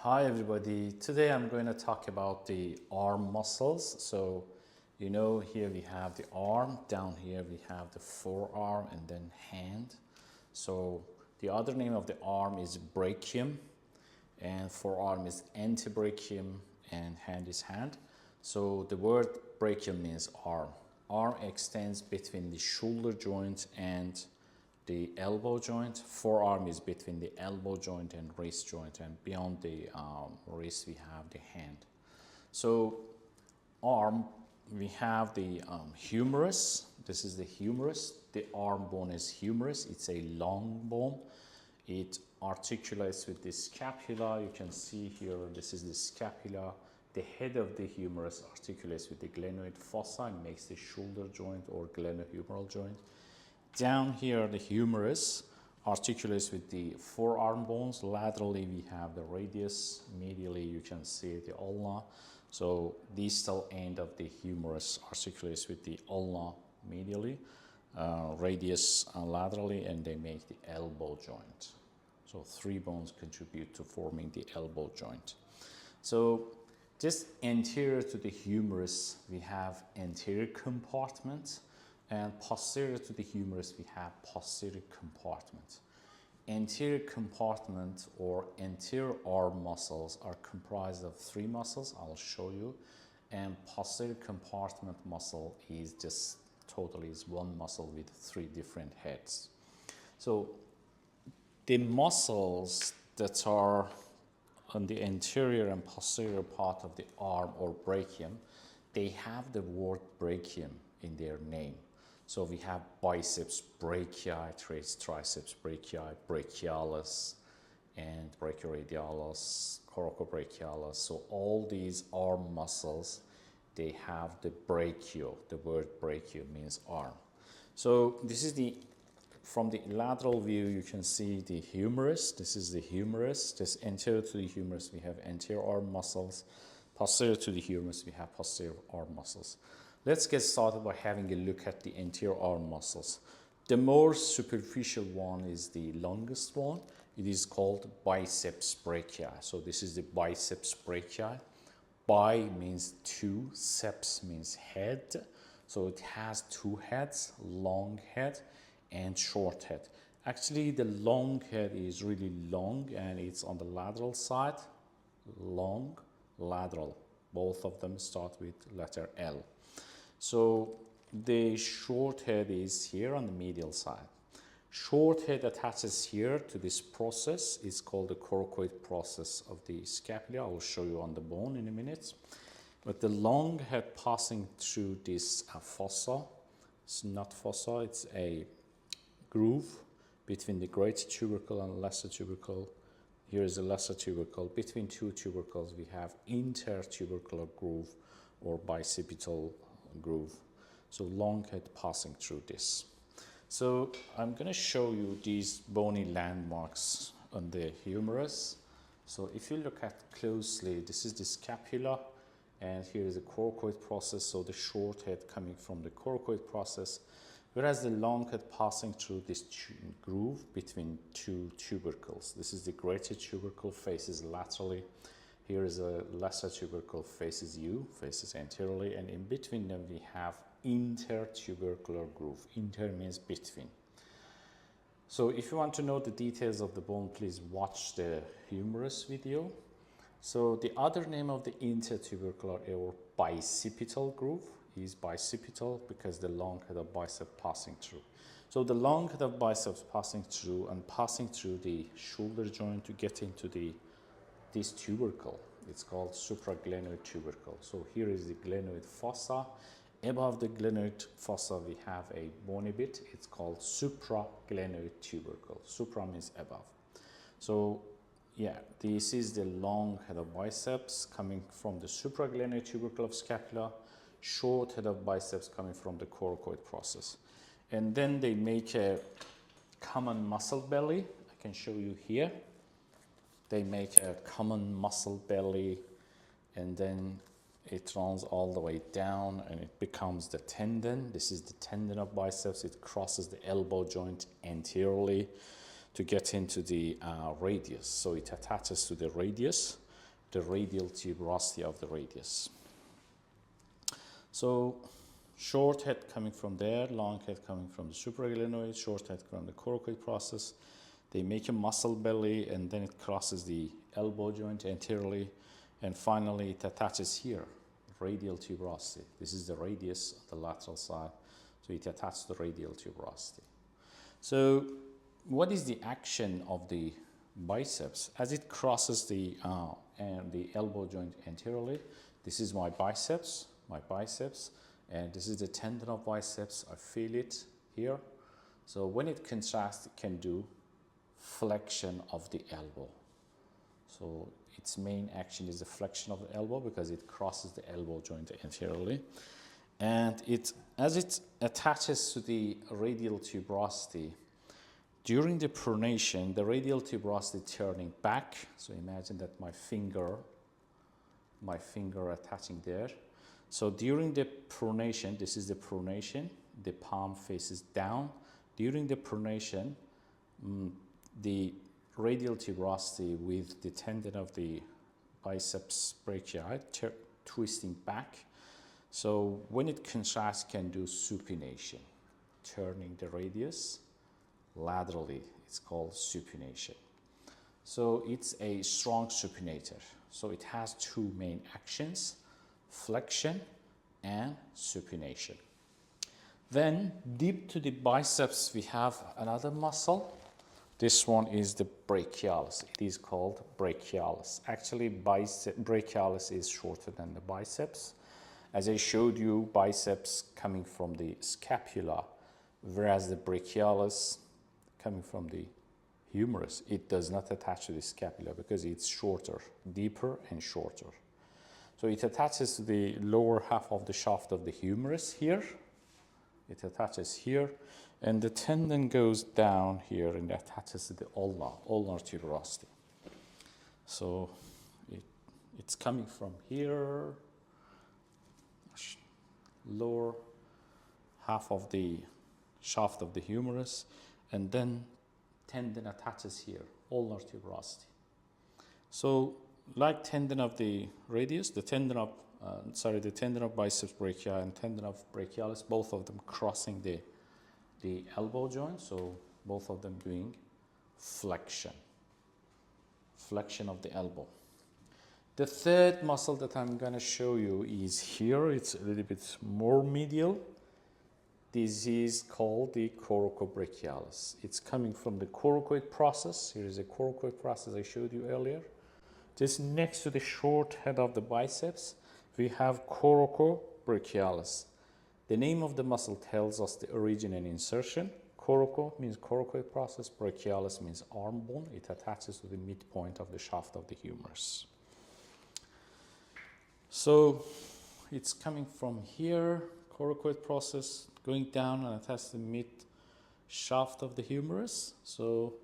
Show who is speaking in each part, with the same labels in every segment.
Speaker 1: Hi everybody, today I'm going to talk about the arm muscles. So here we have the arm, down here we have the forearm and then hand. So the other name of the arm is brachium and forearm is antebrachium and hand is hand. So the word brachium means arm. Arm extends between the shoulder joint and the elbow joint. Forearm is between the elbow joint and wrist joint, and beyond the wrist we have the hand. So arm, we have the humerus. This is the humerus. The arm bone is humerus. It's a long bone. It articulates with the scapula. You can see here, this is the scapula. The head of the humerus articulates with the glenoid fossa and makes the shoulder joint or glenohumeral joint. Down here, the humerus articulates with the forearm bones. Laterally, we have the radius. Medially, you can see the ulna. So distal end of the humerus articulates with the ulna medially, radius laterally, and they make the elbow joint. So three bones contribute to forming the elbow joint. So just anterior to the humerus, we have anterior compartment. And posterior to the humerus, we have posterior compartment. Anterior compartment or anterior arm muscles are comprised of three muscles, I'll show you. And posterior compartment muscle is just totally is one muscle with three different heads. So the muscles that are on the anterior and posterior part of the arm or brachium, they have the word brachium in their name. So we have biceps brachii, triceps brachii, brachialis, and brachioradialis, coracobrachialis. So all these arm muscles, they have the brachio. The word brachio means arm. So this is from the lateral view, you can see the humerus. This is the humerus. This anterior to the humerus, we have anterior arm muscles. Posterior to the humerus, we have posterior arm muscles. Let's get started by having a look at the anterior arm muscles. The more superficial one is the longest one. It is called biceps brachii. So this is the biceps brachii. Bi means two, ceps means head. So it has two heads, long head and short head. Actually, the long head is really long and it's on the lateral side. Long, lateral. Both of them start with letter L. So the short head is here on the medial side. Short head attaches here to this process. It's called the coracoid process of the scapula. I will show you on the bone in a minute. But the long head passing through this fossa, it's not fossa, it's a groove between the greater tubercle and lesser tubercle. Here is the lesser tubercle. Between two tubercles, we have intertubercular groove or bicipital groove. So long head passing through this. So I'm going to show you these bony landmarks on the humerus. So if you look at closely, this is the scapula and here is the coracoid process. So the short head coming from the coracoid process, whereas the long head passing through this groove between two tubercles. This is the greater tubercle, faces laterally. Here is a lesser tubercle, faces you, faces anteriorly, and in between them we have intertubercular groove. Inter means between. So if you want to know the details of the bone, please watch the humerus video. So the other name of the intertubercular or bicipital groove is bicipital because the long head of bicep passing through. So the long head of biceps passing through and passing through the shoulder joint to get into this tubercle. It's called supraglenoid tubercle. So here is the glenoid fossa. Above the glenoid fossa, we have a bony bit. It's called supraglenoid tubercle. Supra means above. So yeah, this is the long head of biceps coming from the supraglenoid tubercle of scapula, short head of biceps coming from the coracoid process. And then they make a common muscle belly. I can show you here. They make a common muscle belly and then it runs all the way down and it becomes the tendon. This is the tendon of biceps. It crosses the elbow joint anteriorly to get into the radius. So it attaches to the radius. the radial tuberosity of the radius. So short head coming from there, long head coming from the supraglenoid, short head from the coracoid process. They make a muscle belly, and then it crosses the elbow joint anteriorly, and finally it attaches here, radial tuberosity. This is the radius of the lateral side, so it attaches the radial tuberosity. So what is the action of the biceps as it crosses the elbow joint anteriorly? This is my biceps, and this is the tendon of biceps. I feel it here. So when it contracts, it can do flexion of the elbow. So its main action is the flexion of the elbow because it crosses the elbow joint anteriorly. And as it attaches to the radial tuberosity, during the pronation, the radial tuberosity turning back. So imagine that my finger attaching there. So during the pronation, this is the pronation, the palm faces down. During the pronation, the radial tuberosity with the tendon of the biceps brachii twisting back. So when it contracts, can do supination, turning the radius laterally. It's called supination. So it's a strong supinator. So it has two main actions, flexion and supination. Then deep to the biceps we have another muscle. This one is the brachialis. It is called brachialis. Actually, brachialis is shorter than the biceps. As I showed you, biceps coming from the scapula, whereas the brachialis coming from the humerus. It does not attach to the scapula because it's shorter, deeper and shorter. So it attaches to the lower half of the shaft of the humerus here. It attaches here, and the tendon goes down here and attaches to the ulnar tuberosity. So it's coming from here, lower half of the shaft of the humerus, and then tendon attaches here, ulnar tuberosity. So like tendon of the radius, the tendon of biceps brachii and tendon of brachialis, both of them crossing the elbow joint, so both of them doing flexion of the elbow. The third muscle that I'm going to show you is here. It's a little bit more medial. This is called the coracobrachialis. It's coming from the coracoid process. Here is a coracoid process I showed you earlier. Just next to the short head of the biceps, we have coracobrachialis. The name of the muscle tells us the origin and insertion. Coraco means coracoid process, brachialis means arm bone. It attaches to the midpoint of the shaft of the humerus. So it's coming from here, coracoid process, going down and attaches to the mid shaft of the humerus. So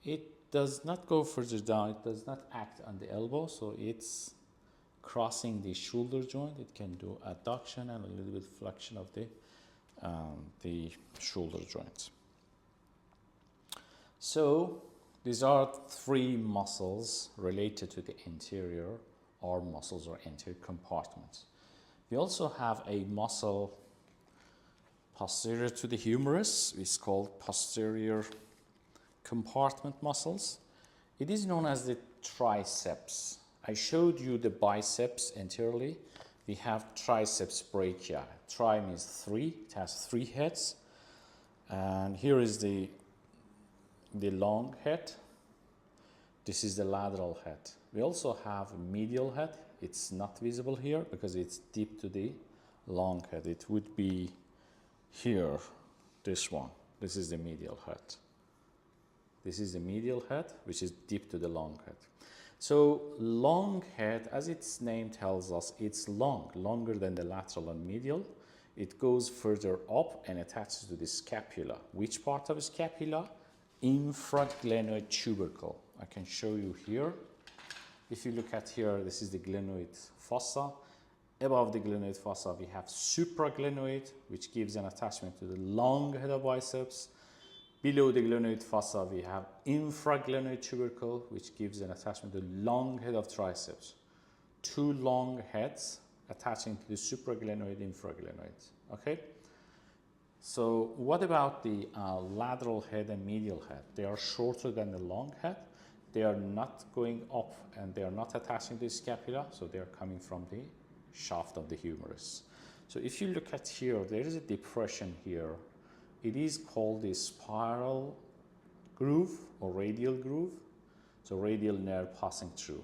Speaker 1: it does not go further down, it does not act on the elbow, so it's crossing the shoulder joint. It can do adduction and a little bit flexion of the shoulder joint. So these are three muscles related to the anterior arm muscles or anterior compartments. We also have a muscle posterior to the humerus. It's called posterior compartment muscles. It is known as the triceps. I showed you the biceps anteriorly. We have triceps brachii. Tri means three. It has three heads. And here is the long head. This is the lateral head. We also have a medial head. It's not visible here because it's deep to the long head. It would be here, this one. This is the medial head. This is the medial head, which is deep to the long head. So long head, as its name tells us, it's longer than the lateral and medial. It goes further up and attaches to the scapula. Which part of the scapula? Infraglenoid tubercle. I can show you here. If you look at here, this is the glenoid fossa. Above the glenoid fossa, we have supraglenoid, which gives an attachment to the long head of biceps. Below the glenoid fossa, we have infraglenoid tubercle, which gives an attachment to the long head of triceps. Two long heads attaching to the supraglenoid, infraglenoid. Okay? So what about the lateral head and medial head? They are shorter than the long head. They are not going up and they are not attaching to the scapula, so they are coming from the shaft of the humerus. So if you look at here, there is a depression here. It is called the spiral groove or radial groove. So radial nerve passing through.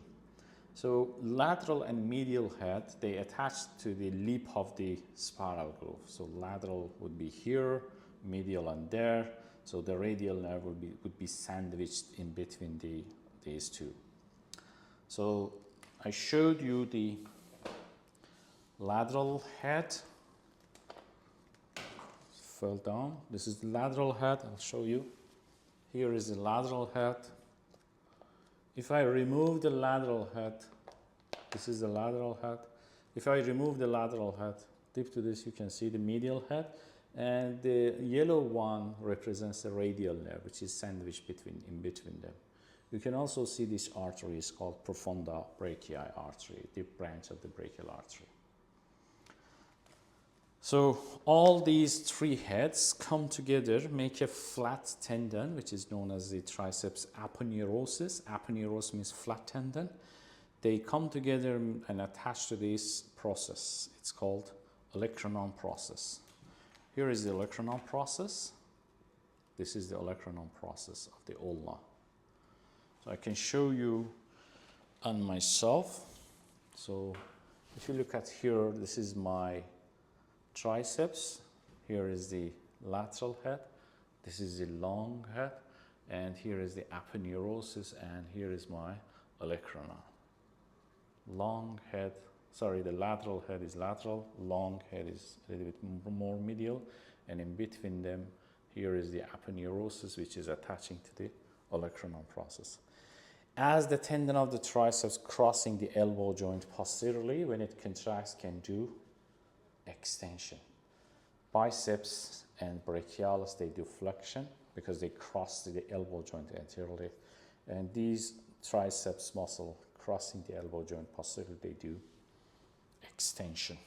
Speaker 1: So lateral and medial head, they attach to the lip of the spiral groove. So lateral would be here, medial and there. So the radial nerve would be sandwiched in between these two. So I showed you the lateral head. Fell down. This is the lateral head. I'll show you. Here is the lateral head. If I remove the lateral head, this is the lateral head. If I remove the lateral head, dip to this, you can see the medial head. And the yellow one represents the radial nerve, which is sandwiched in between them. You can also see this artery is called profunda brachii artery, the branch of the brachial artery. So all these three heads come together, make a flat tendon, which is known as the triceps aponeurosis. Aponeurosis means flat tendon. They come together and attach to this process. It's called Olecranon process. Here is the Olecranon process. This is the Olecranon process of the ulna. So I can show you on myself. So if you look at here, this is my triceps. Here is the lateral head. This is the long head. And here is the aponeurosis. And here is my Olecranon. Long head, sorry, the lateral head is lateral. Long head is a little bit more medial. And in between them, here is the aponeurosis, which is attaching to the Olecranon process. As the tendon of the triceps crossing the elbow joint posteriorly, when it contracts, can do extension. Biceps and brachialis, they do flexion because they cross the elbow joint anteriorly. And these triceps muscle crossing the elbow joint posteriorly, they do extension.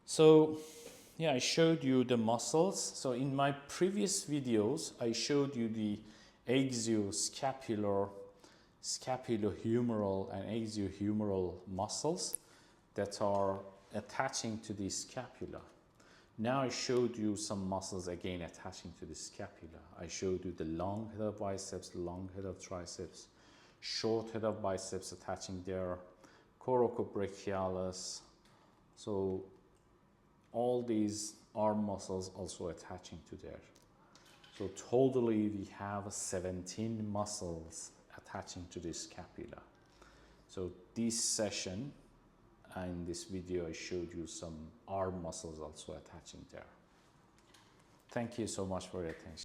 Speaker 1: So yeah, I showed you the muscles. So in my previous videos, I showed you the axioscapular, scapulohumeral and axiohumeral muscles that are attaching to the scapula. Now I showed you some muscles again attaching to the scapula. I showed you the long head of biceps, long head of triceps, short head of biceps attaching there, coracobrachialis. So all these arm muscles also attaching to there. So totally we have 17 muscles attaching to the scapula. So this session, in this video, I showed you some arm muscles also attaching there. Thank you so much for your attention.